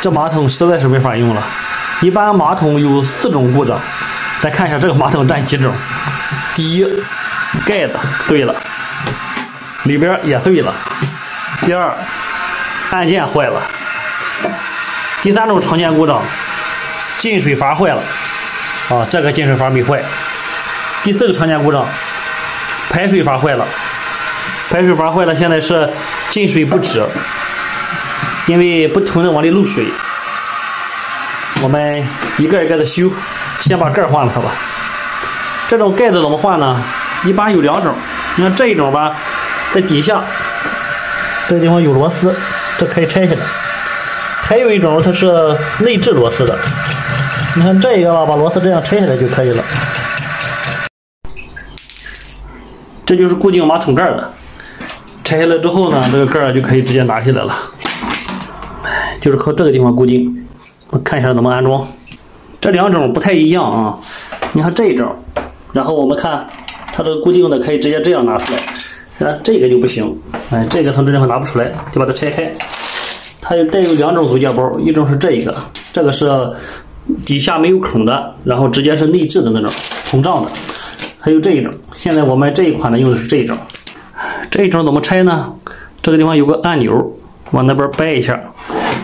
这马桶实在是没法用了。一般马桶有4种故障，再看一下这个马桶占几种。第一，盖子碎了，里边也碎了。第二，按键坏了。第3种常见故障，进水阀坏了。这个进水阀没坏。第4个常见故障，排水阀坏了。排水阀坏了，现在是进水不止，因为不停的往里漏水。我们一个一个的修，先把盖换了它吧。这种盖子怎么换呢？一般有2种。你看这一种吧，在底下这个地方有螺丝，这可以拆下来。还有一种它是内置螺丝的，你看这个吧，把螺丝这样拆下来就可以了。这就是固定马桶盖的，拆下来之后呢，这个盖就可以直接拿下来了，就是靠这个地方固定。我看一下怎么安装。这2种不太一样啊，你看这一种，然后我们看它这个固定的可以直接这样拿出来，这个就不行，这个从这地方拿不出来，就把它拆开。它带有2种组件包，一种是这个，这个是底下没有孔的，然后直接是内置的那种膨胀的。还有这一种，现在我们这一款呢用的是这一种。这一种怎么拆呢？这个地方有个按钮，往那边掰一下，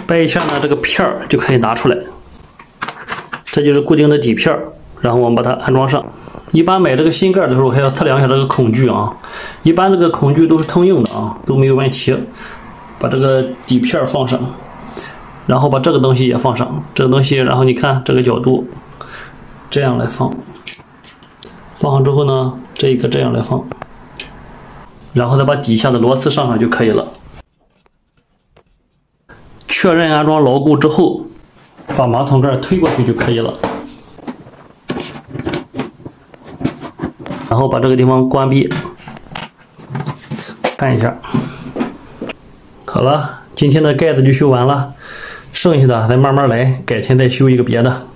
掰一下呢，这个片儿就可以拿出来。这就是固定的底片，然后我们把它安装上。一般买这个新盖的时候还要测量一下这个孔距啊，一般这个孔距都是通用的啊，都没有问题。把这个底片放上，然后把这个东西也放上，这个东西，然后你看这个角度，这样来放。放上之后呢，这个这样来放，然后再把底下的螺丝上就可以了。确认安装牢固之后，把马桶盖推过去就可以了。然后把这个地方关闭，看一下。好了，今天的盖子就修完了，剩下的再慢慢来，改天再修一个别的。